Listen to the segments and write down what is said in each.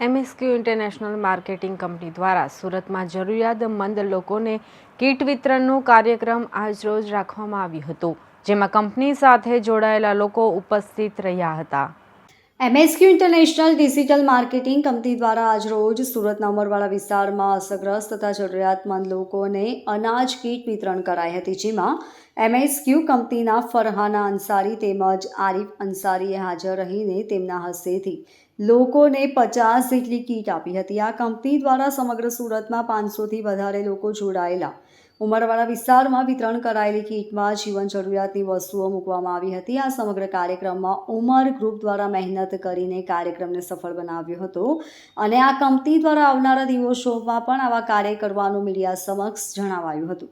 MSQ international marketing company દ્વારા સુરતમાં જરૂરિયાતમંદ લોકોને કીટ વિતરણનું કાર્યક્રમ આજરોજ રાખવામાં આવ્યું હતું, જેમાં કંપની સાથે જોડાયેલા લોકો ઉપસ્થિત રહ્યા હતા. MSQ international digital marketing company દ્વારા આજરોજ સુરતના ઉમરવાડા વિસ્તારમાં અસરગ્રસ્ત તથા જરૂરિયાતમંદ લોકોને અનાજ કીટ વિતરણ કરાઈ હતી, જેમાં MSQ કંપનીના ફરહાના અંસારી તેમજ આરિફ અંસારીએ હાજર રહીને તેમના હસ્તેથી લોકોને 50 જેટલી કીટ આપી હતી. આ કંપની દ્વારા સમગ્ર સુરતમાં 500થી વધારે લોકો જોડાયેલા ઉમરવાડા વિસ્તારમાં વિતરણ કરાયેલી કીટમાં જીવન જરૂરિયાતની વસ્તુઓ મૂકવામાં આવી હતી. આ સમગ્ર કાર્યક્રમમાં ઉમર ગ્રુપ દ્વારા મહેનત કરીને કાર્યક્રમને સફળ બનાવ્યો હતો અને આ કંપની દ્વારા આવનારા દિવસોમાં પણ આવા કાર્ય કરવાનું મીડિયા સમક્ષ જણાવાયું હતું.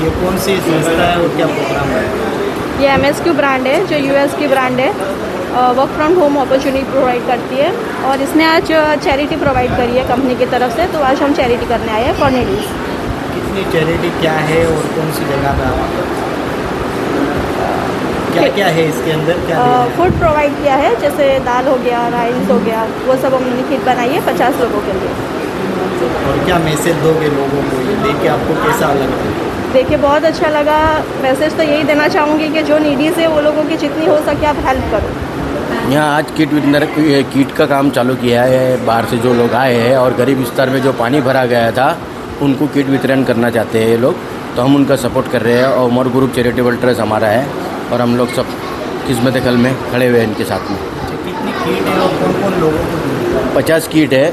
ये कौन सी संस्था है और क्या प्रोग्राम है? ये MSQ ब्रांड है जो US की ब्रांड है, work from home opportunity provide करती है और इसने आज चैरिटी प्रोवाइड करी है कंपनी की तरफ से. तो आज हम चैरिटी करने आए हैं फॉर नीडीज. कितनी चैरिटी क्या है और कौन सी जगह पे आप क्या क्या है इसके अंदर क्या फूड प्रोवाइड किया है, जैसे दाल हो गया, राइस हो गया, वो सब हमने किट बनाई है 50 लोगों के लिए. और क्या मैसेज दोगे लोगों को, ये देख के आपको कैसा लगा? देखिए बहुत अच्छा लगा. मैसेज तो यही देना चाहूँगी कि जो नीडीज है वो लोगों की जितनी हो सके आप हेल्प करो. यहाँ आज कीट का काम चालू किया है. बाहर से जो लोग आए हैं और गरीब विस्तार में जो पानी भरा गया था उनको कीट वितरण करना चाहते हैं ये लोग, तो हम उनका सपोर्ट कर रहे हैं. और उमर ग्रुप चैरिटेबल ट्रस्ट हमारा है और हम लोग सब किस्मत कल में खड़े हुए हैं इनके साथ में. कितनी कीट है और कौन कौन लोगों को? 50 कीट है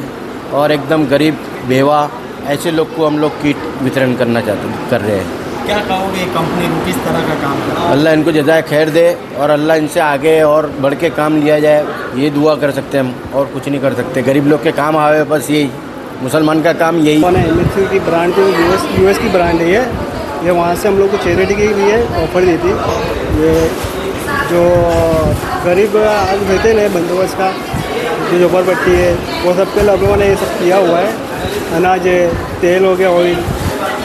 और एकदम गरीब बेवा ऐसे लोग को हम लोग कीट वितरण करना कर रहे हैं. क्या कहोगे कंपनी को किस तरह का काम कर? अल्लाह इनको जज़ाए खैर दे और अल्लाह इनसे आगे और बढ़ के काम लिया जाए, ये दुआ कर सकते हैं हम, और कुछ नहीं कर सकते. गरीब लोग के काम आवे, बस यही मुसलमान का काम यही. MSQ की ब्रांड तो US की ब्रांड है ये वहाँ से हम लोग को चैरिटी के लिए ऑफर दी थी. ये जो गरीब आज रहते हैं बंदोबस्त का जो झोपड़पट्टी है वो सब के लोगों ने ये सब किया हुआ है. अनाज है, तेल हो गया, ऑयल,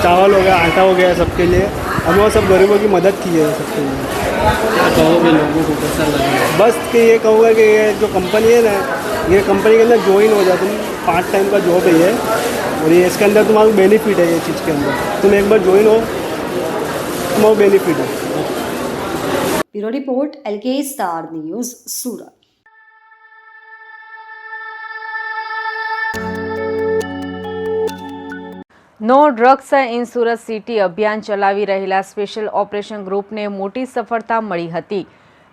चावल हो गया, आटा हो गया, सबके लिए हम लोग सब गरीबों की मदद की है सबके लिए. क्या कहोगे लोगों को, कैसा लगा? बस कि ये कहूँगा कि ये जो कंपनी है ना, ये कंपनी के अंदर ज्वाइन हो जाए. तुम पार्ट टाइम का जॉब है ये, और ये इसके अंदर तुम्हारा बेनिफिट है. ये चीज़ के अंदर तुम एक बार ज्वाइन हो, तुम्हारा बेनिफिट है. Bureau report LK star news Surat. No drugs in Surat city અભિયાન ચલાવી રહેલા સ્પેશિયલ ઓપરેશન ગ્રુપને મોટી સફળતા મળી હતી.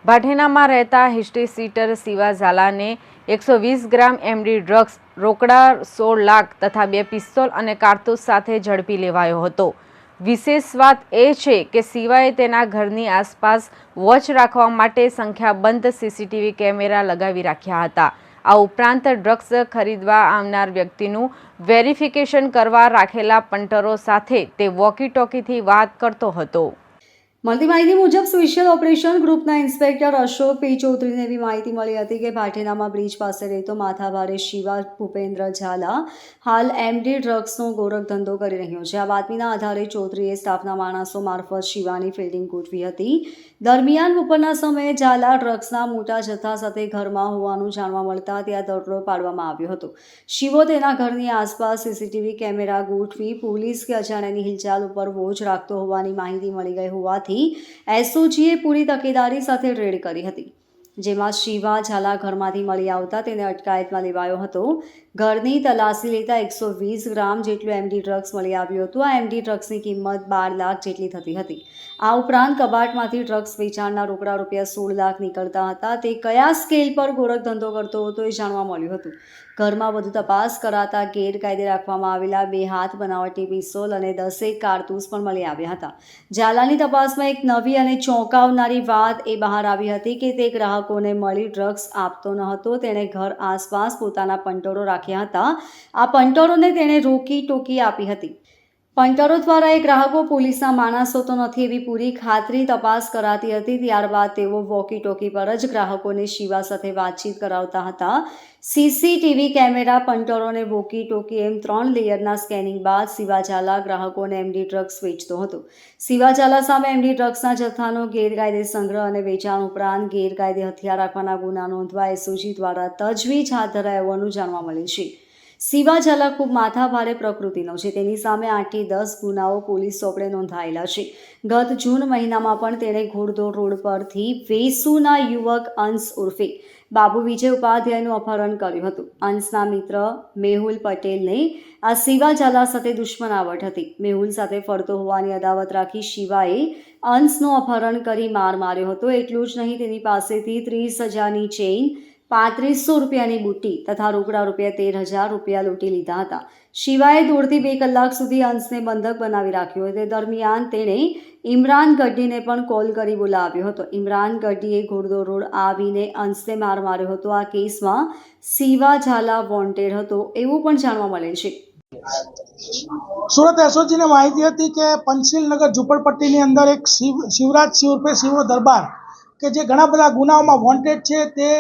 ભાઠેનામાં રહેતા હિસ્ટ્રી સીટર શિવા ઝાલાને 120 ગ્રામ MD ડ્રગ્સ, રોકડા 16 લાખ તથા 2 પિસ્તોલ અને કારતૂસ સાથે ઝડપી લેવાયો હતો. વિશેષ વાત એ છે કે શિવાએ તેના ઘરની આસપાસ વોચ રાખવા માટે સંખ્યાબંધ CCTV કેમેરા લગાવી રાખ્યા હતા. આ ઉપરાંત ડ્રગ્સ ખરીદવા આવનાર વ્યક્તિનું વેરિફિકેશન કરવા રાખેલા પંટરો સાથે તે વોકી ટોકીથી વાત કરતો હતો. મળતી માહિતી મુજબ સ્પેશિયલ ઓપરેશન ગ્રુપના ઇન્સ્પેક્ટર અશોક P. ચૌધરીને એવી માહિતી મળી હતી કે ભાઠેનામાં બ્રિજ પાસે રહેતો માથાભારે શિવા ભૂપેન્દ્ર ઝાલા હાલ MD ડ્રગ્સનો ગોરખ ધંધો કરી રહ્યો છે. આ બાતમીના આધારે ચૌધરીએ સ્ટાફના માણસો મારફત શિવાની ફિલ્ડિંગ ગોઠવી હતી. દરમિયાન બપોરના સમયે ઝાલા ડ્રગ્સના મોટા જથ્થા સાથે ઘરમાં હોવાનું જાણવા મળતા ત્યાં દરોડો પાડવામાં આવ્યો હતો. શિવો તેના ઘરની આસપાસ CCTV કેમેરા ગોઠવી પોલીસ કે અજાણ્યાની હિલચાલ ઉપર વોચ રાખતો હોવાની માહિતી મળી ગઈ હોવાથી SOGએ પૂરી તકેદારી સાથે રેડ કરી હતી, જેમાં શિવા ઝાલા ઘરમાંથી મળી આવતા તેને અટકાયતમાં લેવાયો હતો. ઘરની તલાશી લેતા 120 ગ્રામ જેટલું MD ડ્રગ્સ મળી આવ્યું હતું. આ MD ડ્રગ્સની કિંમત 12 લાખ જેટલી થતી હતી. આ ઉપરાંત કબાટમાંથી ડ્રગ્સ વેચાણના રોકડા રૂપિયા 16 લાખ નીકળતા હતા. તે કયા સ્કેલ પર ગોરખ ધંધો કરતો હતો એ જાણવા મળ્યું હતું. ઘરમાં વધુ તપાસ કરાતા ગેરકાયદે રાખવામાં આવેલા 2 હાથ બનાવટી પિસ્તોલ અને 10 કારતૂસ પણ મળી આવ્યા હતા. ઝાલાની તપાસમાં એક નવી અને ચોંકાવનારી વાત એ બહાર આવી હતી કે તે ગ્રાહકોને મળી ડ્રગ્સ આપતો ન હતો. તેણે ઘર આસપાસ પોતાના પંટરો રાખ્યા હતા. આ પંટરોને તેણે રોકી ટોકી આપી હતી. પંટરો દ્વારા એ ગ્રાહકો પોલીસના માણસો તો નથી એવી પૂરી ખાતરી તપાસ કરાતી હતી. ત્યારબાદ તેઓ વોકી ટોકી પર જ ગ્રાહકોને શિવા સાથે વાતચીત કરાવતા હતા. સીસીટીવી કેમેરા, પંટરોને વોકી ટોકી એમ 3 લેયરના સ્કેનિંગ બાદ શિવા ઝાલા ગ્રાહકોને એમડી ડ્રગ્સ વેચતો હતો. શિવા ઝાલા સામે એમડી ડ્રગ્સના જથ્થાનો ગેરકાયદે સંગ્રહ અને વેચાણ ઉપરાંત ગેરકાયદે હથિયાર રાખવાના ગુના નોંધવા એસઓજી દ્વારા તજવીજ હાથ ધરાઈ હોવાનું જાણવા મળે છે. શિવા ઝાલા ખૂબ માથાભારે પ્રકૃતિનો છે. તેની સામે 8 થી 10 ગુનાઓ પોલીસ ચોપડે નોંધાયેલા છે. ગત જૂન મહિનામાં પણ તેણે ઘોડદોડ રોડ પરથી વેસુના યુવક અંશ ઉર્ફે બાબુ વિજય ઉપાધ્યાયનું અપહરણ કર્યું હતું. અંશના મિત્ર મેહુલ પટેલને આ શિવા ઝાલા સાથે દુશ્મનાવટ હતી. મેહુલ સાથે ફરતો હોવાની અદાવત રાખી શિવાએ અંશનું અપહરણ કરી માર માર્યો હતો. એટલું જ નહીં, તેની પાસેથી 30,000ની ચેઇન, 3500 રૂપિયાની બુટ્ટી તથા રોકડા ₹13,000 લૂંટી લીધા હતા. શિવાએ 1.5 થી 2 કલાક સુધી અંશને બંધક બનાવી રાખ્યો હતો. તે દરમિયાન તેણે ઇમરાન ગઢીને પણ કોલ કરી બોલાવ્યો હતો. ઇમરાન ગઢીએ ઘોડદોડ રોડ આવીને અંશને માર માર્યો હતો. આ કેસમાં શિવા ઝાલા વોન્ટેડ હતો એવું પણ જાણવા મળે છે. સુરત એસઓજીને માહિતી હતી કે પંચશીલનગર ઝુંપડપટ્ટીની અંદર એક શિવરાજ સિંહ ઉર્ફે શિવો દરબાર કે જે ઘણા બધા ગુનાઓમાં વોન્ટેડ છે, તે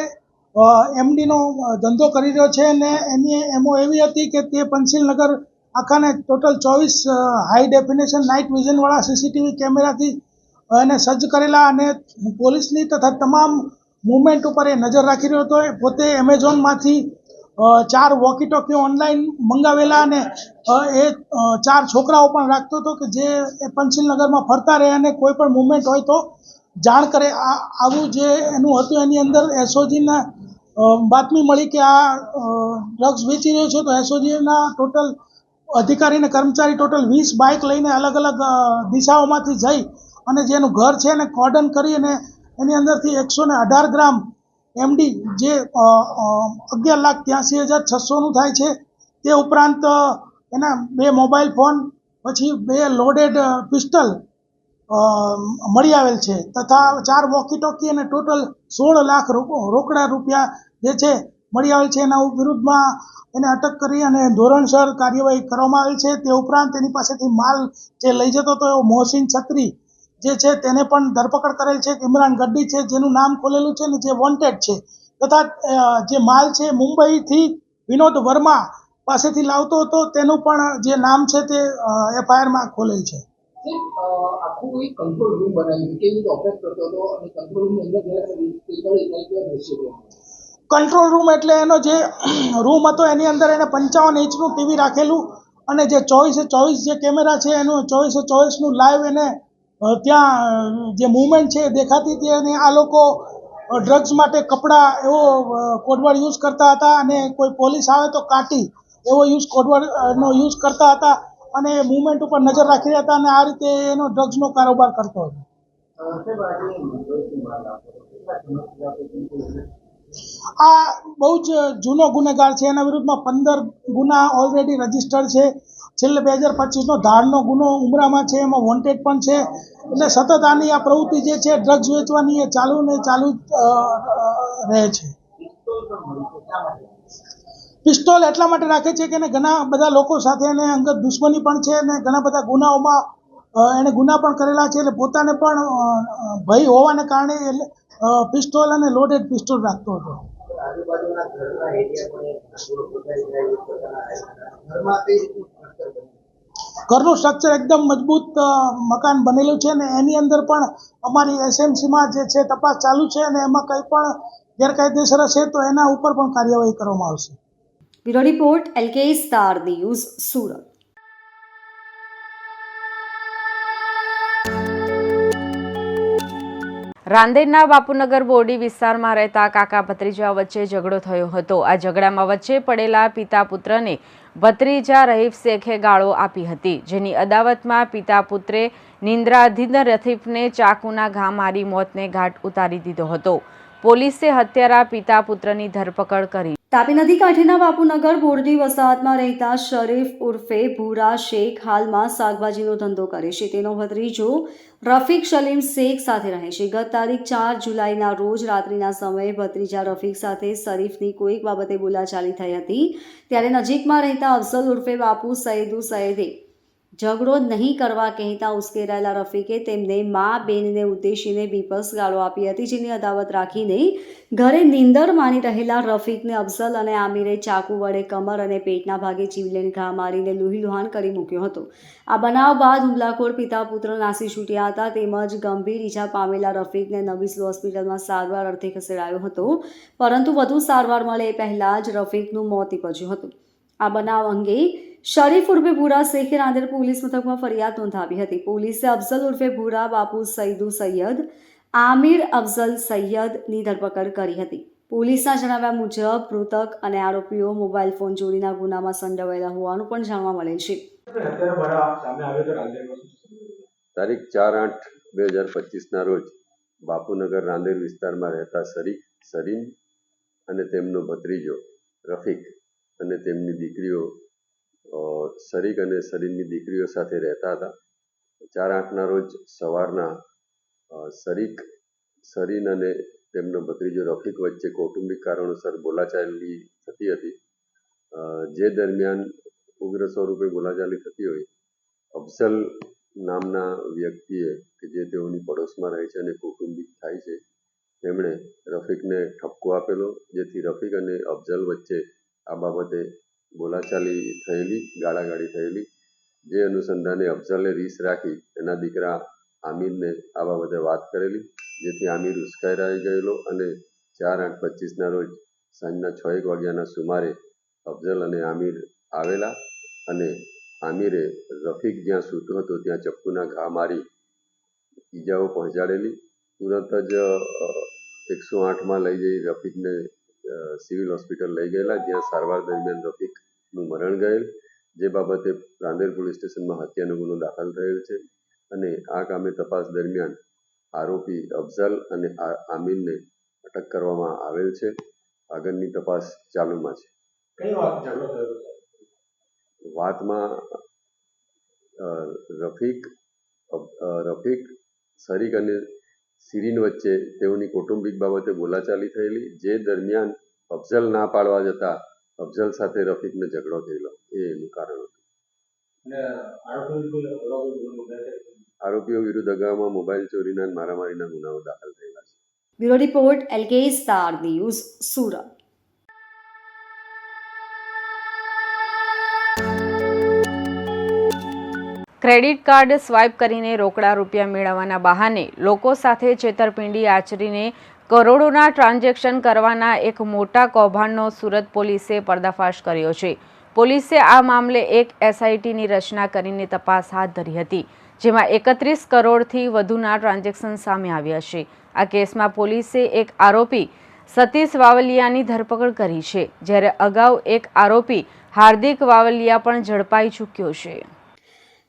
એમડીનો ધંધો કરી રહ્યો છે અને એની એમો એવી હતી કે તે પંચશીલનગર આખાને ટોટલ 24 હાઈ ડેફિનેશન નાઇટ વિઝનવાળા સીસીટીવી કેમેરાથી એને સજ્જ કરેલા અને પોલીસની તથા તમામ મૂવમેન્ટ ઉપર એ નજર રાખી રહ્યો હતો. પોતે એમેઝોનમાંથી 4 વોકી ટોકી ઓનલાઈન મંગાવેલા અને એ 4 છોકરાઓ પણ રાખતો હતો કે જે પંચશીલનગરમાં ફરતા રહે અને કોઈ પણ મૂવમેન્ટ હોય તો જાણ કરે. આવું જે એનું હતું, એની અંદર એસઓજીના બાતમી મળી કે આ ડ્રગ્સ વેચી રહ્યો છે. તો એસઓજીના ટોટલ અધિકારી અને કર્મચારી ટોટલ 20 બાઇક લઈને અલગ અલગ દિશાઓમાંથી જઈ અને જેનું ઘર છે એને કોર્ડન કરી અને એની અંદરથી 118 ગ્રામ એમડી જે 11,83,600નું થાય છે, તે ઉપરાંત એના 2 મોબાઈલ ફોન, પછી 2 લોડેડ પિસ્ટલ મળી આવેલ છે તથા 4 વોકી ટોકી અને ટોટલ 16 લાખ રોકડા રૂપિયા જે છે મળી આવેલ છે. એના વિરુદ્ધમાં એને અટક કરી અને ધોરણસર કાર્યવાહી કરવામાં આવેલ છે. તે ઉપરાંત તેની પાસેથી માલ જે લઈ જતો હતો એવો મોહસિન છત્રી જે છે તેને પણ ધરપકડ કરેલ છે. ઇમરાન ગઢી છે જેનું નામ ખોલેલું છે ને જે વોન્ટેડ છે, તથા જે માલ છે મુંબઈથી વિનોદ વર્મા પાસેથી લાવતો હતો તેનું પણ જે નામ છે તે એફઆઈઆરમાં ખોલેલ છે. આખું એક કંટ્રોલ રૂમ બનાવ્યું કે જે ઓપરેટ કરતો હતો અને કંટ્રોલ રૂમની અંદર કંટ્રોલ રૂમ એટલે એનો જે રૂમ હતો એની અંદર એને 55 ઇંચનું ટીવી રાખેલું અને જે 24/24 જે કેમેરા છે એનું 24/24નું લાઈવ એને ત્યાં જે મૂવમેન્ટ છે દેખાતી હતી. અને આ લોકો ડ્રગ્સ માટે કપડાં એવો કોડવર્ડ યુઝ કરતા હતા અને કોઈ પોલીસ આવે તો કાટી એવો કોડવર્ડનો યુઝ કરતા હતા અને મૂવમેન્ટ ઉપર નજર રાખી રહ્યા હતા અને આ રીતે એનો ડ્રગ્સનો કારોબાર કરતો હતો. આ બહુ જ જૂનો ગુનેગાર છે. એના વિરુદ્ધમાં 15 ગુના ઓલરેડી રજીસ્ટર્ડ છે. છેલ્લે 2025નો ધારનો ગુનો ઉમરામાં છે, એમાં વોન્ટેડ પણ છે. એટલે સતત આની આ પ્રવૃત્તિ જે છે ડ્રગ્સ વેચવાની એ ચાલુ રહે છે. પિસ્તોલ એટલા માટે રાખે છે કે એને ઘણા બધા લોકો સાથે એને અંગત દુશ્મની પણ છે અને ઘણા બધા ગુનાઓમાં એણે ગુના પણ કરેલા છે. એટલે પોતાને પણ ભય હોવાને કારણે પિસ્તોલ અને લોડેડ પિસ્તોલ રાખતો હતો. ઘરનું સ્ટ્રક્ચર એકદમ મજબૂત મકાન બનેલું છે અને એની અંદર પણ અમારી એસએમસીમાં જે છે તપાસ ચાલુ છે અને એમાં કંઈ પણ ગેરકાયદેસર હશે તો એના ઉપર પણ કાર્યવાહી કરવામાં આવશે. Bureau report LK star news, Surat. રાંદેરના બાપુનગર બોરડી વિસ્તારમાં રહેતા કાકા ભત્રીજા વચ્ચે ઝઘડો થયો હતો. આ ઝઘડામાં વચ્ચે પડેલા પિતા પુત્રને ભત્રીજા રહીફ શેખે ગાળો આપી હતી, જેની અદાવતમાં પિતા પુત્રે નિંદ્રાધીન રફીકને ચાકુના ઘા મારી મોતને ઘાટ ઉતારી દીધો હતો. પોલીસે હત્યારા પિતા પુત્રની ધરપકડ કરી. તાપી નદી કાંઠેના બાપુનગર બોરડી વસાહતમાં રહેતા શરીફ ઉર્ફે ભૂરા શેખ હાલમાં શાકભાજીનો ધંધો કરે છે. તેનો ભત્રીજો રફીક સલીમ શેખ સાથે રહે છે. ગત તારીખ 4 જુલાઈના રોજ રાત્રિના સમયે ભત્રીજા રફીક સાથે શરીફની કોઈક બાબતે બોલાચાલી થઈ હતી. ત્યારે નજીકમાં રહેતા અફઝલ ઉર્ફે બાપુ સૈદે ઝઘડો નહીં કરવા કહેતા ઉશ્કેરાયેલા રફીકે તેમને મા બેનને ઉદ્દેશીને બીપસ ગાળો આપી હતી, જેની અદાવત રાખીને ઘરે નીંદર માણી રહેલા રફીકને અફઝલ અને આમિરે ચાકુ વડે કમર અને પેટના ભાગે જીવલેણ ઘા મારીને લોહીલુહાણ કરી મૂક્યો હતો. આ બનાવ બાદ હુમલાખોર પિતા પુત્ર નાસી છૂટ્યા હતા. તેમજ ગંભીર ઈજા પામેલા રફીકને નવીસ હોસ્પિટલમાં સારવાર અર્થે ખસેડાયો હતો, પરંતુ વધુ સારવાર મળે એ પહેલાં જ રફીકનું મોત નીપજ્યું હતું. આ બનાવ અંગે શરીફ ઉર્ફે ભૂરા શેખે રાંદેર પોલીસ મથકમાં ફરિયાદ નોંધાવી હતી. પોલીસે અફઝલ ઉર્ફે ભૂરા બાપુ સૈદુ સૈયદ, આમિર અફઝલ સૈયદની ધરપકડ કરી હતી. પોલીસના જણાવ્યા મુજબ મૃતક અને આરોપીઓ મોબાઈલ ફોન ચોરીના ગુનામાં સંડોવાયેલા હોવાનું પણ જાણવા મળેલ છે. તારીખ 4/8/2025ના રોજ બાપુનગર રાંદેર વિસ્તારમાં રહેતા શરીફ, સરીન અને તેમનો ભત્રીજો રફીક અને તેમની દીકરીઓ શરીક અને સરીનની દીકરીઓ સાથે રહેતા હતા. 4/8ના રોજ સવારના શરીક, સરીન અને તેમનો ભત્રીજો રફીક વચ્ચે કૌટુંબિક કારણોસર બોલાચાલી થતી હતી. જે દરમિયાન ઉગ્ર સ્વરૂપે બોલાચાલી થતી હોય, અફઝલ નામના વ્યક્તિએ કે જે તેઓની પડોશમાં રહે છે અને કૌટુંબિક થાય છે, તેમણે રફીકને ઠપકો આપેલો, જેથી રફીક અને અફઝલ વચ્ચે આ બાબતે બોલાચાલી થયેલી, ગાળાગાળી થયેલી. જે અનુસંધાને અફઝલે રીસ રાખી એના દીકરા આમિરને આ બાબતે વાત કરેલી, જેથી આમિર ઉશ્કેરાઈ ગયેલો અને 4/8/25ના રોજ સાંજના 6:01 વાગ્યાના સુમારે અફઝલ અને આમિર આવેલા અને આમિરે રફીક જ્યાં સૂતો હતો ત્યાં ચપ્પુના ઘા મારી ઈજાઓ પહોંચાડેલી. તુરંત જ 108માં લઈ જઈ રફીકને સિવિલ હોસ્પિટલ લઈ ગયેલા, જ્યાં સારવાર દરમિયાન રફીકનું મરણ ગયેલ. જે બાબતે રાંદેર પોલીસ સ્ટેશનમાં હત્યાનો ગુનો દાખલ થયેલ છે અને આ કામે તપાસ દરમિયાન આરોપી અફઝલ અને આમિરને અટક કરવામાં આવેલ છે. આગળની તપાસ ચાલુમાં છે. કઈ વાત ઝઘડો થયો? વાતમાં રફીક, શરીક અને સિરીન વચ્ચે તેઓની કૌટુંબિક બાબતે બોલાચાલી થયેલી. જે દરમિયાન અફઝલ ના પાડવા જતા અફઝલ સાથે રફીકને ઝઘડો થયેલો, એ એનું કારણ હતું. આરોપીઓ વિરુદ્ધ અગાઉમાં મોબાઈલ ચોરીના અને મારામારીના ગુનાઓ દાખલ થયેલા છે. Bureau report, LK star news, Surat. Credit card swipe કરીને રોકડા રૂપિયા મેળવવાના બહાને લોકો સાથે છેતરપિંડી આચરીને કરોડોના ટ્રાન્ઝેક્શન કરવાના એક મોટા કૌભાંડનો સુરત પોલીસે પર્દાફાશ કર્યો છે. પોલીસે આ મામલે એક SITની રચના કરીને તપાસ હાથ ધરી હતી, જેમાં 31 કરોડથી વધુના ટ્રાન્ઝેક્શન સામે આવ્યા છે. આ કેસમાં પોલીસે એક આરોપી સતીશ વાવલિયાની ધરપકડ કરી છે, જ્યારે અગાઉ એક આરોપી હાર્દિક વાવલિયા પણ ઝડપાઈ ચૂક્યો છે.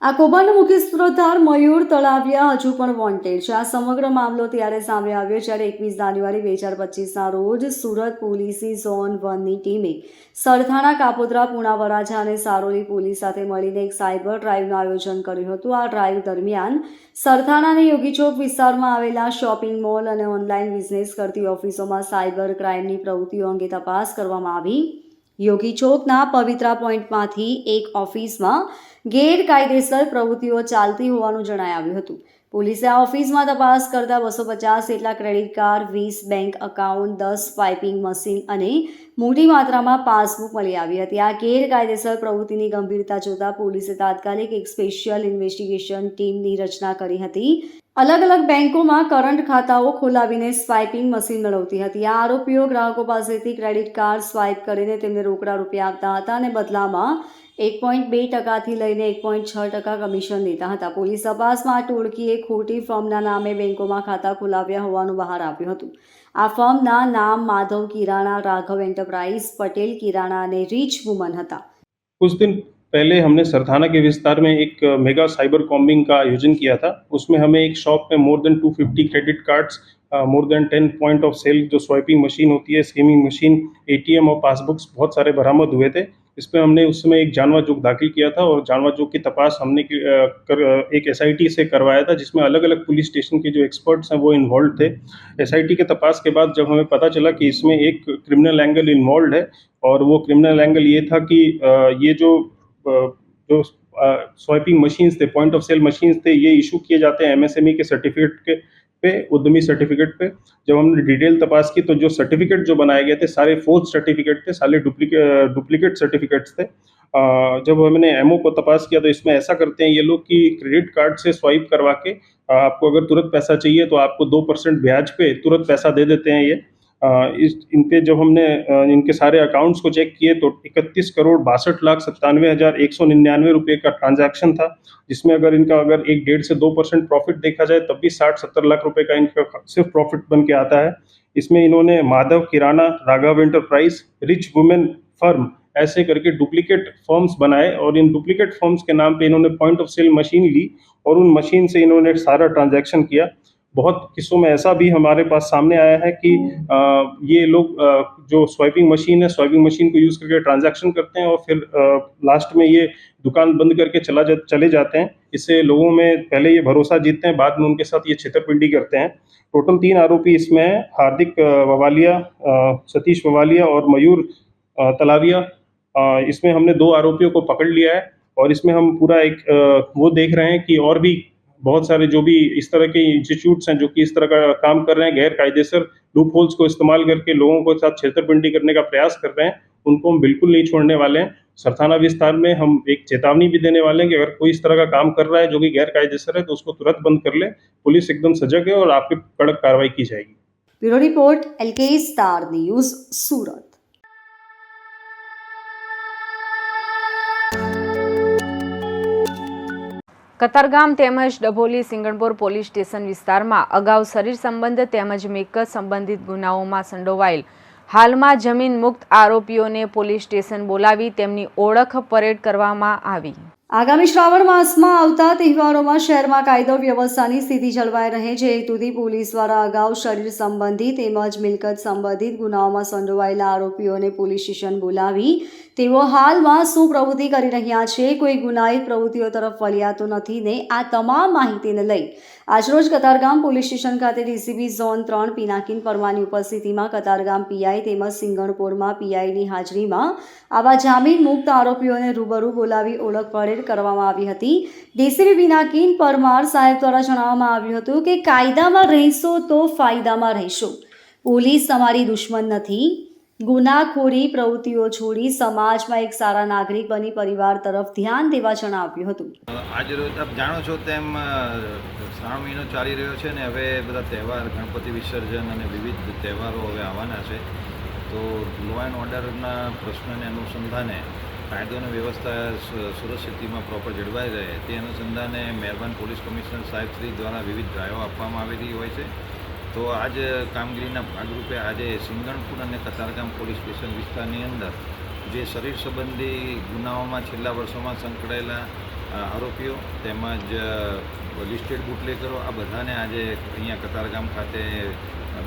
આ કૌભાંડનો મુખ્ય સૂત્રધાર મયુર તળાવિયા હજુ પણ વોન્ટેડ છે. આ સમગ્ર મામલો ત્યારે સામે આવ્યો જ્યારે 21 જાન્યુઆરી 2025ના રોજ સુરત પોલીસની ઝોન 1ની ટીમે સરથાણા, કાપોદ્રા, પૂણા, વરાછા અને સારોલી પોલીસ સાથે મળીને એક સાયબર ડ્રાઈવનું આયોજન કર્યું હતું. આ ડ્રાઈવ દરમિયાન સરથાણાના યોગી ચોક વિસ્તારમાં આવેલા શોપિંગ મોલ અને ઓનલાઈન બિઝનેસ કરતી ઓફિસોમાં સાયબર ક્રાઇમની પ્રવૃત્તિઓ અંગે તપાસ કરવામાં આવી. યોગી ચોકના પવિત્રા પોઈન્ટમાંથી એક ઓફિસમાં ગેરકાયદેસર પ્રવૃત્તિઓ ચાલતી હોવાનું જણાઈ આવ્યું હતું. પોલીસે આ ઓફિસમાં તપાસ કરતા 250 જેટલા credit card, 20 bank account, 10 swiping machine અને મોટી માત્રામાં પાસબુક મળી આવી હતી. આ ગેરકાયદેસર પ્રવૃત્તિની ગંભીરતા જોતા પોલીસે તાત્કાલિક એક સ્પેશિયલ ઇન્વેસ્ટિગેશન ટીમની રચના કરી હતી. અલગ અલગ બેંકોમાં કરંટ ખાતાઓ ખોલાવીને સ્વાઇપિંગ મશીન મેળવતી હતી. આ આરોપીઓ ગ્રાહકો પાસેથી ક્રેડિટ કાર્ડ સ્વાઇપ કરીને તેમને રોકડા રૂપિયા આપતા હતા અને બદલામાં 1.2% લઈને 1.6% કમિશન લેતા હતા. પોલીસ તપાસમાં આ ટોળકીએ ખોટી ફર્મના નામે બેંકોમાં ખાતા ખોલાવ્યા હોવાનું બહાર આવ્યું હતું. આ ફર્મના નામ માધવ કિરાણા, રાઘવ એન્ટરપ્રાइज, पटेल किराना અને रिच वुमन હતા. कुछ दिन पहले हमने सरथाना के विस्तार में एक मेगा साइबर कॉम्बिंग का आयोजन किया था. उसमें हमें एक शॉप में more than 250 credit cards, more than 10 point of sale जो स्वाइपिंग मशीन होती है, स्कीमिंग मशीन, ATM और पासबुक्स बहुत सारे बरामद हुए थे. इसमें हमने उस समय एक जानवा जोग दाखिल किया था और जानवा जोग की तपास हमने एक SIT से करवाया था, जिसमें अलग अलग पुलिस स्टेशन के जो एक्सपर्ट्स हैं वो इन्वॉल्व थे. SIT के तपास के बाद जब हमें पता चला कि इसमें एक क्रिमिनल एंगल इन्वॉल्व है और वो क्रिमिनल एंगल ये था कि ये जो स्वाइपिंग मशीन्स थे, पॉइंट ऑफ सेल मशीन्स थे, ये इशू किए जाते हैं एमएसएमई के सर्टिफिकेट के पे, उद्यमी सर्टिफिकेट पे। जब हमने डिटेल तपास की तो जो सर्टिफिकेट जो बनाए गए थे सारे फोर्ज सर्टिफिकेट थे, सारे डुप्लीकेट सर्टिफिकेट्स थे। जब हमने एमओ को तपास किया तो इसमें ऐसा करते हैं ये लोग कि क्रेडिट कार्ड से स्वाइप करवा के आपको अगर तुरंत पैसा चाहिए तो आपको 2% ब्याज पे तुरंत पैसा दे देते हैं ये। इन पे जब हमने इनके सारे अकाउंट्स को चेक किए तो 31,62,97,199 रुपये का ट्रांजैक्शन था, जिसमें अगर 1.5 से 2% प्रॉफिट देखा जाए तब भी 60-70 लाख रुपए का इनका सिर्फ प्रॉफिट बन के आता है। इसमें इन्होंने Madhav Kirana, Raghav enterprise, rich women firm ऐसे करके डुप्लीकेट फर्म्स बनाए और इन डुप्लीकेट फर्म्स के नाम पे इन्होंने पॉइंट ऑफ सेल मशीन ली और उन मशीन से इन्होंने सारा ट्रांजैक्शन किया। बहुत किस्सों में ऐसा भी हमारे पास सामने आया है कि ये लोग जो स्वाइपिंग मशीन है, स्वाइपिंग मशीन को यूज़ करके ट्रांजैक्शन करते हैं और फिर लास्ट में ये दुकान बंद करके चले जाते हैं। इससे लोगों में पहले ये भरोसा जीतते हैं, बाद में उनके साथ ये छेतरपिंडी करते हैं। टोटल 3 आरोपी इसमें हैं, हार्दिक ववालिया, सतीश ववालिया और मयूर तलाविया। इसमें हमने 2 आरोपियों को पकड़ लिया है और इसमें हम पूरा एक वो देख रहे हैं कि और भी बहुत सारे जो भी इस तरह के इंस्टीट्यूट्स हैं जो कि इस तरह का काम कर रहे हैं, गैर कायदेसर लूप होल्स को इस्तेमाल करके लोगों के साथ छेतरपिंडी करने का प्रयास कर रहे हैं, उनको हम बिल्कुल नहीं छोड़ने वाले हैं। सरथाना विस्तार में हम एक चेतावनी भी देने वाले हैं कि अगर कोई इस तरह का काम कर रहा है जो कि गैर कायदेसर है तो उसको तुरंत बंद कर ले। पुलिस एकदम सजग है और आप पे कड़क कार्रवाई की जाएगी। Bureau report, LK star news, Surat. Katargam તેમજ ડભોલી સિંગણપોર પોલીસ સ્ટેશન વિસ્તારમાં અગાઉ શરીર સંબંધ તેમજ મિલકત સંબંધિત ગુનાઓમાં સંડોવાયેલ હાલમાં જમીન મુક્ત આરોપીઓને પોલીસ સ્ટેશન બોલાવી તેમની ઓળખ પરેડ કરવામાં આવી। આગામી શ્રાવણ માસમાં આવતા તહેવારોમાં શહેરમાં કાયદો વ્યવસ્થાની સ્થિતિ જળવાઈ રહે છે હેતુથી પોલીસ દ્વારા અગાઉ શરીર સંબંધી તેમજ મિલકત સંબંધિત ગુનાઓમાં સંડોવાયેલા આરોપીઓને પોલીસ સ્ટેશન બોલાવી તેઓ હાલમાં શું પ્રવૃત્તિ કરી રહ્યા છે, કોઈ ગુનાહિત પ્રવૃત્તિઓ તરફ વળ્યા તો નથી ને આ તમામ માહિતીને લઈ આજરોજ કતારગામ પોલીસ સ્ટેશન ખાતે DCP ઝોન 3 પિનાકીન પરમારની ઉપસ્થિતિમાં કતારગામ PI તેમજ સિંગણપોરમાં PIની હાજરીમાં આવા જામીન મુક્ત આરોપીઓને રૂબરૂ બોલાવી ઓળખ પરેડ કરવામાં આવી હતી। DCP પિનાકીન પરમાર સાહેબ દ્વારા જણાવવામાં આવ્યું હતું કે કાયદામાં રહેશો તો ફાયદામાં રહેશો, પોલીસ તમારી દુશ્મન નથી, ગુનાખોરી પ્રવૃત્તિઓ છોડી સમાજમાં એક સારા નાગરિક બની પરિવાર તરફ ધ્યાન દેવા જણાવ્યું હતું। આજ રોજ આપ જાણો છો તેમ શ્રાવણ મહિનો ચાલી રહ્યો છે ને હવે બધા તહેવાર ગણપતિ વિસર્જન અને વિવિધ તહેવારો હવે આવવાના છે, તો લો એન્ડ ઓર્ડરના પ્રશ્નને અનુસંધાને કાયદો અને વ્યવસ્થા સુરત સિટીમાં પ્રોપર જળવાઈ રહે તે અનુસંધાને મહેરબાન પોલીસ કમિશનર સાહેબશ્રી દ્વારા વિવિધ ડ્રાઈવો આપવામાં આવેલી હોય છે। તો આજ કામગીરીના ભાગરૂપે આજે સિંગણપુર અને કતારગામ પોલીસ સ્ટેશન વિસ્તારની અંદર જે શરીર સંબંધી ગુનાઓમાં છેલ્લા વર્ષોમાં સંકળાયેલા આરોપીઓ તેમજ લિસ્ટેડ બુટલેકરો આ બધાને આજે અહીંયા કતારગામ ખાતે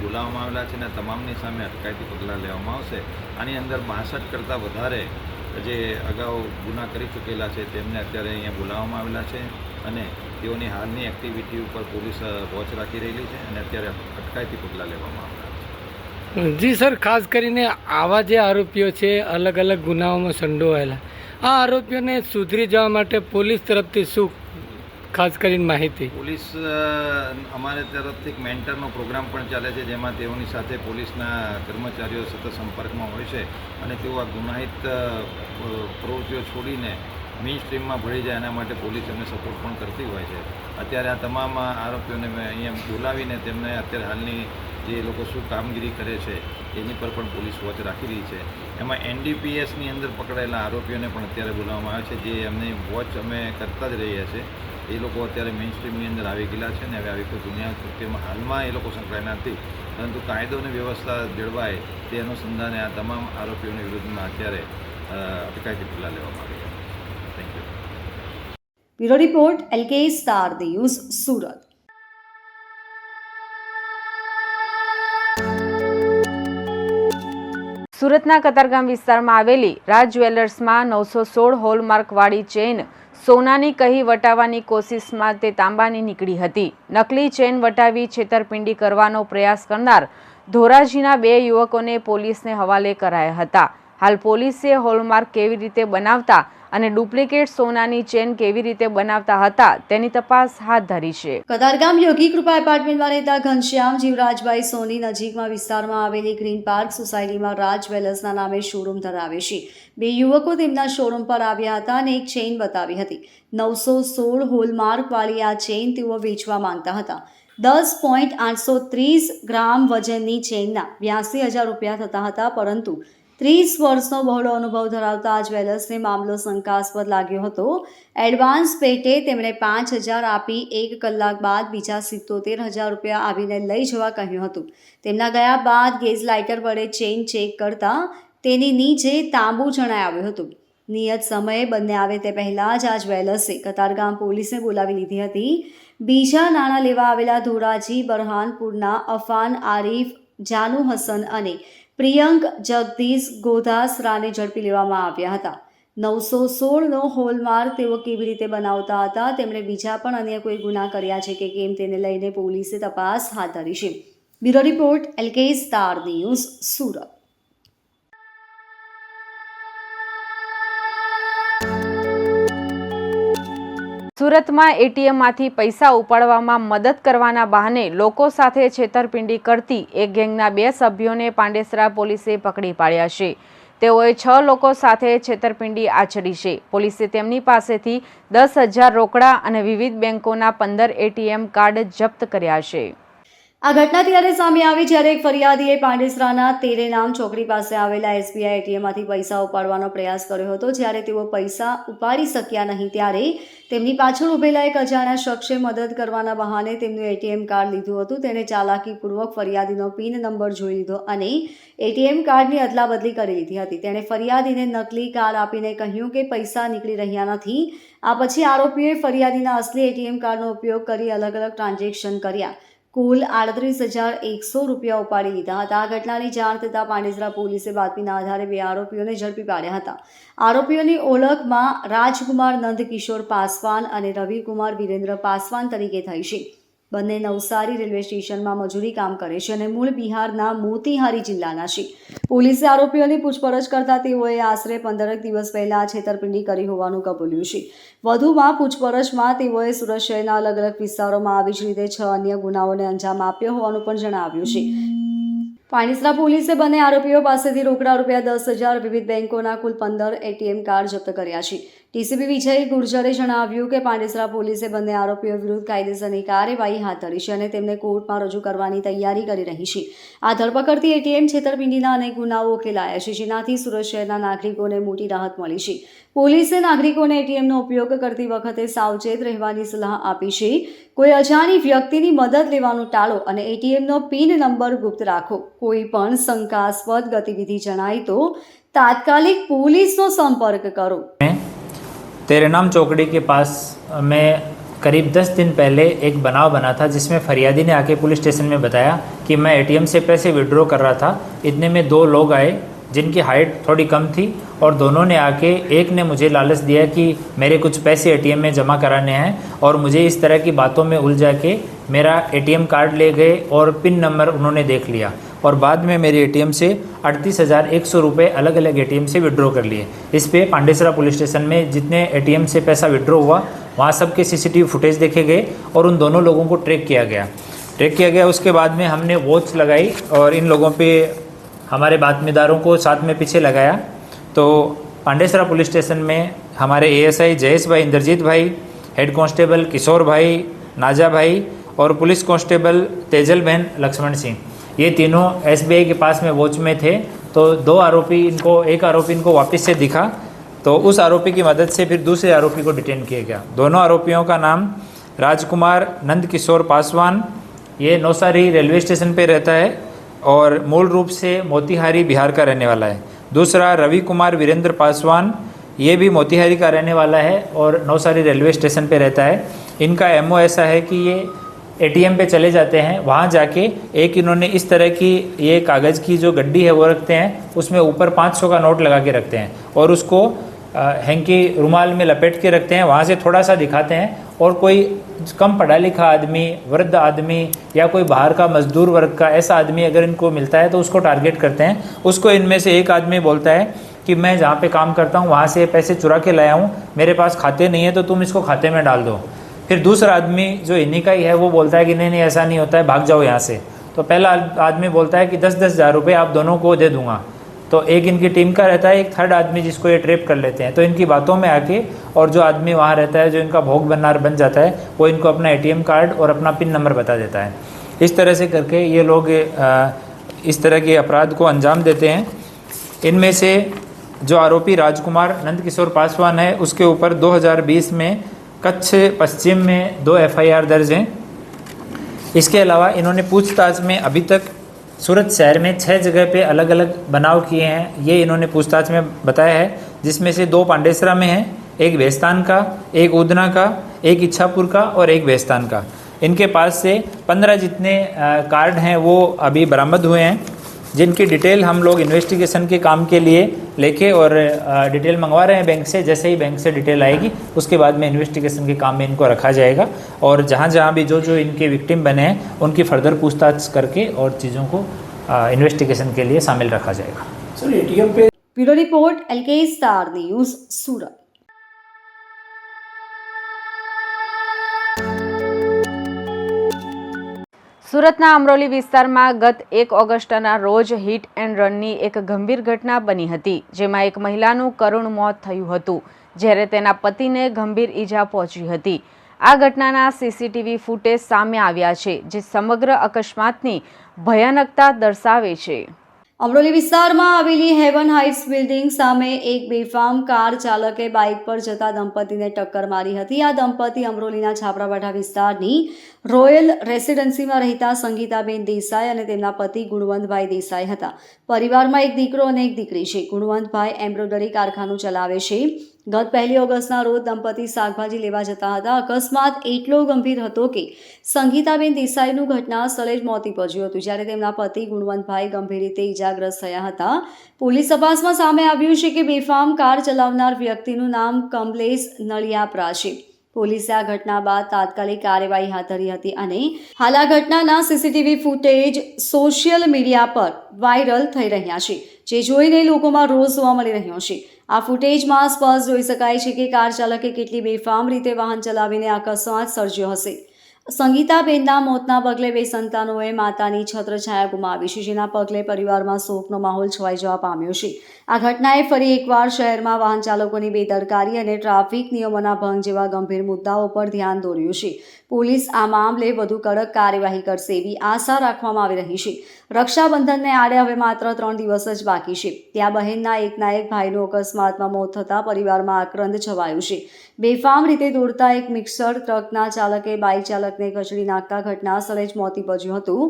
બોલાવવામાં આવેલા છે અને તમામની સામે અટકાયતી પગલાં લેવામાં આવશે। આની અંદર 62 કરતાં વધારે જે અગાઉ ગુના કરી ચૂકેલા છે તેમને અત્યારે અહીંયા બોલાવવામાં આવેલા છે અને તેઓની હાલની એક્ટિવિટી ઉપર પોલીસ વોચ રાખી રહેલી છે અને અત્યારે અટકાયતી પગલાં લેવામાં આવેલા છે। જી સર, ખાસ કરીને આવા જે આરોપીઓ છે અલગ અલગ ગુનાઓમાં સંડોવાયેલા, આ આરોપીઓને સુધરી જવા માટે પોલીસ તરફથી શું ખાસ કરીને માહિતી? પોલીસ અમારે તરફથી એક મેન્ટરનો પ્રોગ્રામ પણ ચાલે છે જેમાં તેઓની સાથે પોલીસના કર્મચારીઓ સતત સંપર્કમાં હોય છે અને તેઓ આ ગુનાહિત પ્રવૃત્તિઓ છોડીને મેઇન સ્ટ્રીમમાં ભળી જાય એના માટે પોલીસ એમને સપોર્ટ પણ કરતી હોય છે। અત્યારે આ તમામ આરોપીઓને અહીંયા બોલાવીને તેમને અત્યારે હાલની જે લોકો શું કામગીરી કરે છે એની પર પણ પોલીસ વોચ રાખી રહી છે। એમાં NDPSની અંદર પકડાયેલા આરોપીઓને પણ અત્યારે બોલાવવામાં આવે છે, જે એમની વોચ અમે કરતા જ રહીએ છીએ। એ લોકો અત્યારે મેઇન સ્ટ્રીમની અંદર આવી ગયેલા છે ને હવે આવી કોઈ ગુનાહિત કૃત્યમાં હાલમાં એ લોકો સંકળાયેલા નથી, પરંતુ કાયદો અને વ્યવસ્થા જળવાય તે અનુસંધાને આ તમામ આરોપીઓની વિરુદ્ધમાં અત્યારે અટકાયતી પગલાં લેવામાં આવી છે। Thank you. Bureau report, LK star news, Surat. સુરતના કતારગામ વિસ્તારમાં આવેલી રાજ જ્વેલર્સમાં 916 હોલમાર્કવાળી ચેઇન સોનાની કહી વટાવવાની કોશિશમાં તે તાંબાની નીકળી હતી। નકલી ચેઇન વટાવી છેતરપિંડી કરવાનો પ્રયાસ કરનાર ધોરાજીના 2 યુવકોને પોલીસને હવાલે કરાયા હતા। હાલ પોલીસે હોલમાર્ક કેવી રીતે બનાવતા અને ડુપ્લિકેટ સોનાની ચેન કેવી રીતે બનાવતા હતા તેની તપાસ હાથ ધરી છે. કતારગામ યોગી કૃપા એપાર્ટમેન્ટમાં રહેતા ઘનશ્યામ જીવરાજભાઈ સોની નજીકમાં વિસ્તારમાં આવેલી ગ્રીન પાર્ક સોસાયટીમાં રાજ જ્વેલર્સના નામે શોરૂમ ધરાવે છે. બે યુવકો તેમના શોરૂમ પર આવ્યા હતા અને એક ચેઇન બતાવી હતી. 916 હોલમાર્કવાળી આ ચેઇન તેઓ વેચવા માંગતા હતા. 10.830 ગ્રામ વજનની ચેઇનના 82,000 રૂપિયા થતા હતા, પરંતુ 30 વર્ષનો બહોળો અનુભવ ધરાવતા આ જ્વેલર્સને મામલો શંકાસ્પદ લાગ્યો હતો. એડવાન્સ પેટે તેમણે 5,000 આપી 1 કલાક બાદ બીજા 77,000 રૂપિયા આવીને લઈ જવા કહ્યું હતું. તેમના ગયા બાદ ગેસ લાઇટર વડે ચેઇન ચેક કરતા તેની નીચે તાંબુ જણાઈ આવ્યું હતું. નિયત સમયે બંને આવે તે પહેલાં જ આ જ્વેલર્સે કતારગામ પોલીસને બોલાવી લીધી હતી. બીજા નાણાં લેવા આવેલા ધોરાજી બરહાનપુરના અફાન આરીફ, જાનુ હસન અને પ્રિયંક જગદીશ ગોધાસરાને ઝડપી લેવામાં આવ્યા હતા. 916નો હોલમાર્ક તેઓ કેવી રીતે બનાવતા હતા, તેમણે બીજા પણ અન્ય કોઈ ગુના કર્યા છે કે કેમ તેને લઈને પોલીસે તપાસ હાથ ધરી છે. Bureau report, LK star news, Surat. સુરતમાં એટીએમમાંથી પૈસા ઉપાડવામાં મદદ કરવાના બહાને લોકો સાથે છેતરપિંડી કરતી એક ગેંગના 2 સભ્યોને પાંડેસરા પોલીસે પકડી પાડ્યા છે. તેઓએ 6 લોકો સાથે છેતરપિંડી આચરી છે. પોલીસે તેમની પાસેથી 10,000 રોકડા અને વિવિધ બેંકોના 15 એટીએમ કાર્ડ જપ્ત કર્યા છે. આ ઘટના ત્યારે સામે આવી જ્યારે એક ફરિયાદીએ પાંડેસરાના તેરેનામ ચોકડી પાસે આવેલા SBI એટીએમમાંથી પૈસા ઉપાડવાનો પ્રયાસ કર્યો હતો. જ્યારે તેઓ પૈસા ઉપાડી શક્યા નહીં ત્યારે તેમની પાછળ ઉભેલા એક અજાણ્યા શખ્સે મદદ કરવાના બહાને તેમનું એટીએમ કાર્ડ લીધું હતું. તેણે ચાલાકીપૂર્વક ફરિયાદીનો પિન નંબર જોઈ લીધો અને એટીએમ કાર્ડની અદલાબદલી કરી લીધી હતી. તેણે ફરિયાદીને નકલી કાર્ડ આપીને કહ્યું કે પૈસા નીકળી રહ્યા નથી. આ પછી આરોપીઓએ ફરિયાદીના અસલી એટીએમ કાર્ડનો ઉપયોગ કરી અલગ અલગ ટ્રાન્ઝેક્શન કર્યા. કુલ 38,100 રૂપિયા ઉપાડી લીધા હતા. આ ઘટનાની જાણ થતાં પાંડેસરા પોલીસે બાતમીના આધારે 2 આરોપીઓને ઝડપી પાડ્યા હતા. આરોપીઓની ઓળખમાં રાજકુમાર નંદકિશોર પાસવાન અને રવિકુમાર વિરેન્દ્ર પાસવાન તરીકે થઈ છે. બંને નવસારી રેલવે સ્ટેશનમાં મજૂરી કામ કરે છે અને મૂળ બિહારના મોતીહારી જિલ્લાના છે. પોલીસે આરોપીઓની પૂછપરછ કરતા તેઓએ આશરે 15 દિવસ પહેલા છેતરપિંડી કરી હોવાનું કબૂલ્યું છે. વધુમાં પૂછપરછમાં તેઓએ સુરત શહેરના અલગ અલગ વિસ્તારોમાં આવી જ રીતે 6 અન્ય ગુનાઓને અંજામ આપ્યો હોવાનું પણ જણાવ્યું છે. પાંડેસરા પોલીસે બંને આરોપીઓ પાસેથી રોકડા રૂપિયા 10,000, વિવિધ બેંકોના કુલ 15 એટીએમ કાર્ડ જપ્ત કર્યા છે. ટીસીપી વિજય ગુર્જરે જણાવ્યું કે પાંડેસરા પોલીસે બંને આરોપીઓ વિરુદ્ધ કાયદેસરની કાર્યવાહી હાથ ધરી છે અને તેમને કોર્ટમાં રજૂ કરવાની તૈયારી કરી રહી છે. આ ધરપકડથી એટીએમ છેતરપિંડીના અનેક ગુનાઓ ઉકેલાયા છે, જેનાથી સુરત શહેરના નાગરિકોને મોટી રાહત મળી છે. પોલીસે નાગરિકોને એટીએમનો ઉપયોગ કરતી વખતે સાવચેત રહેવાની સલાહ આપી છે. કોઈ અજાણી વ્યક્તિની મદદ લેવાનું ટાળો અને એટીએમનો પિન નંબર ગુપ્ત રાખો. કોઈ પણ શંકાસ્પદ ગતિવિધિ જણાય તો तात्कालिक पुलिस नो संपर्क करो. तेरेनाम चौकड़ी के पास में करीब 10 दिन पहले एक बनाव बना था जिसमें फरियादी ने आके पुलिस स्टेशन में बताया कि मैं एटीएम से पैसे विड्रॉ कर रहा था. इतने में 2 लोग आए जिनकी हाइट थोड़ी कम थी और दोनों ने आके एक ने मुझे लालच दिया कि मेरे कुछ पैसे एटीएम में जमा कराने हैं और मुझे इस तरह की बातों में उलझा के मेरा एटीएम कार्ड ले गए और पिन नंबर उन्होंने देख लिया और बाद में मेरे एटीएम से 38,100 रुपये अलग अलग एटीएम से विड्रॉ कर लिए. इस पे पांडेसरा पुलिस स्टेशन में जितने एटीएम से पैसा विड्रॉ हुआ वहाँ सबके सीसीटीवी फुटेज देखे गए और उन दोनों लोगों को ट्रैक किया गया. उसके बाद में हमने वॉच लगाई और इन लोगों पे हमारे बातमीदारों को साथ में पीछे लगाया. तो पांडेसरा पुलिस स्टेशन में हमारे ASI जयेश भाई, इंद्रजीत भाई, हेड कांस्टेबल किशोर भाई, नाजा भाई और पुलिस कांस्टेबल तेजल बहन लक्ष्मण सिंह, ये तीनों SBI के पास में वॉच में थे. तो एक आरोपी इनको वापस से दिखा तो उस आरोपी की मदद से फिर दूसरे आरोपी को डिटेन किया गया. दोनों आरोपियों का नाम राजकुमार नंद किशोर पासवान, ये नौसारी रेलवे स्टेशन पे रहता है और मूल रूप से मोतीहारी बिहार का रहने वाला है. दूसरा रवि कुमार वीरेंद्र पासवान, ये भी मोतीहारी का रहने वाला है और नौसारी रेलवे स्टेशन पे रहता है. इनका MO ऐसा है कि ये ATM पे चले जाते हैं, वहाँ जाके एक इन्होंने इस तरह की ये कागज़ की जो गड्डी है वो रखते हैं, उसमें ऊपर 500 का नोट लगा के रखते हैं और उसको हैंकी रुमाल में लपेट के रखते हैं. वहाँ से थोड़ा सा दिखाते हैं और कोई कम पढ़ा लिखा आदमी, वृद्ध आदमी या कोई बाहर का मजदूर वर्ग का ऐसा आदमी अगर इनको मिलता है तो उसको टारगेट करते हैं. उसको इनमें से एक आदमी बोलता है कि मैं जहाँ पे काम करता हूँ वहाँ से पैसे चुरा के लाया हूँ, मेरे पास खाते नहीं है तो तुम इसको खाते में डाल दो। फिर दूसरा आदमी जो इन्हीं का ही है वो बोलता है कि नहीं नहीं ऐसा नहीं होता है, भाग जाओ यहाँ से। तो पहला आदमी बोलता है कि 10-10 हज़ार रुपये आप दोनों को दे दूंगा। तो एक इनकी टीम का रहता है, एक थर्ड आदमी जिसको ये ट्रैप कर लेते हैं। तो इनकी बातों में आके और जो आदमी वहाँ रहता है जो इनका भोग बननार बन जाता है, वो इनको अपना ATM कार्ड और अपना पिन नंबर बता देता है। इस तरह से करके ये लोग इस तरह के अपराध को अंजाम देते हैं। इनमें से जो आरोपी राजकुमार नंदकिशोर पासवान है, उसके ऊपर 2020 में कच्छ पश्चिम में 2 FIR दर्ज हैं। इसके अलावा इन्होंने पूछताछ में अभी तक सूरत शहर में 6 जगह पे अलग अलग बनाव किए हैं, ये इन्होंने पूछताछ में बताया है, जिसमें से 2 पांडेसरा में हैं, एक वेस्तान का, एक उदना का, एक इच्छापुर का और एक वेस्तान का। इनके पास से 15 जितने कार्ड हैं वो अभी बरामद हुए हैं, जिनकी डिटेल हम लोग इन्वेस्टिगेशन के काम के लिए लेके और डिटेल मंगवा रहे हैं बैंक से। जैसे ही बैंक से डिटेल आएगी उसके बाद में इन्वेस्टिगेशन के काम में इनको रखा जाएगा और जहाँ जहाँ भी जो जो इनके विक्टिम बने हैं उनकी फर्दर पूछताछ करके और चीज़ों को इन्वेस्टिगेशन के लिए शामिल रखा जाएगा। सर ATM पे bureau report LK star news Surat. સુરતના અમરોલી વિસ્તારમાં ગત 1 ઓગસ્ટના રોજ હિટ એન્ડ રનની એક ગંભીર ઘટના બની હતી, જેમાં એક મહિલાનું કરુણ મોત થયું હતું, જ્યારે તેના પતિને ગંભીર ઈજા પહોંચી હતી। આ ઘટનાના CCTV ફૂટેજ સામે આવ્યા છે, જે સમગ્ર અકસ્માતની ભયાનકતા દર્શાવે છે। અમરોલી વિસ્તારમાં આવેલી હેવન હાઇટ્સ બિલ્ડિંગ સામે એક બેફામ કાર ચાલકે બાઇક પર જતા દંપતીને ટક્કર મારી હતી। આ દંપતી અમરોલીના છાપરાભાઠા વિસ્તારની રોયલ રેસિડેન્સીમાં રહેતા સંગીતાબેન દેસાઈ અને તેમના પતિ ગુણવંતભાઈ દેસાઈ હતા। પરિવારમાં એક દીકરો અને એક દીકરી છે। ગુણવંતભાઈ એમ્બ્રોઇડરી કારખાનું ચલાવે છે। ગત 1 ઓગસ્ટના રોજ દંપતી શાકભાજી લેવા જતા હતા। અકસ્માત એટલો ગંભીર હતો કે સંગીતાબેન દેસાઈનું ઘટના સ્થળે જ મોત નીપજ્યું હતું, જ્યારે તેમના પતિ ગુણવંતભાઈ ગંભીર રીતે ઈજાગ્રસ્ત થયા હતા। પોલીસ તપાસમાં સામે આવ્યું છે કે બેફામ કાર ચલાવનાર વ્યક્તિનું નામ કમલેશ નળિયાપરા છે। પોલીસે આ ઘટના બાદ તાત્કાલિક કાર્યવાહી હાથ ધરી હતી અને હાલ આ ઘટનાના CCTV ફૂટેજ સોશિયલ મીડિયા પર વાયરલ થઈ રહ્યા છે, જે જોઈને લોકોમાં રોષ જોવા મળી રહ્યો છે। આ ફૂટેજમાં સ્પષ્ટ જોઈ શકાય છે કે કાર ચાલકે કેટલી બેફામ રીતે વાહન ચલાવીને અકસ્માત સર્જ્યો હશે। સંગીતાબેનના મોતના પગલે 2 સંતાનોએ માતાની છત્રછાયા ગુમાવી છે, જેના પગલે પરિવારમાં શોકનો માહોલ છવાઈ જવા પામ્યો છે। આ ઘટનાએ ફરી એકવાર શહેરમાં વાહન ચાલકોની બેદરકારી અને ટ્રાફિક નિયમોના ભંગ જેવા ગંભીર મુદ્દાઓ પર ધ્યાન દોર્યું છે। પોલીસ આ મામલે વધુ કડક કાર્યવાહી કરશે એવી આશા રાખવામાં આવી રહી છે। રક્ષાબંધનને આડે હવે માત્ર 3 દિવસ જ બાકી છે, ત્યાં બહેનના એકના એક ભાઈનું અકસ્માતમાં મોત થતાં પરિવારમાં આક્રંદ છવાયું છે। બેફામ રીતે દોડતા એક મિક્સર ટ્રકના ચાલકે બાઇક ચાલકને કચડી નાખતા ઘટના સ્થળે જ મોત નીપજ્યું હતું।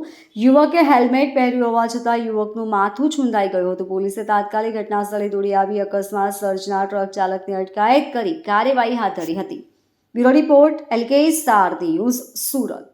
યુવકે હેલ્મેટ પહેર્યું હોવા છતાં યુવકનું માથું છૂંદાઈ ગયું હતું। પોલીસે તાત્કાલિક ઘટના સ્થળે દોડી આવી અકસ્માત સર્જનાર ટ્રક ચાલકની અટકાયત કરી કાર્યવાહી હાથ ધરી હતી। Bureau report LK star news Surat.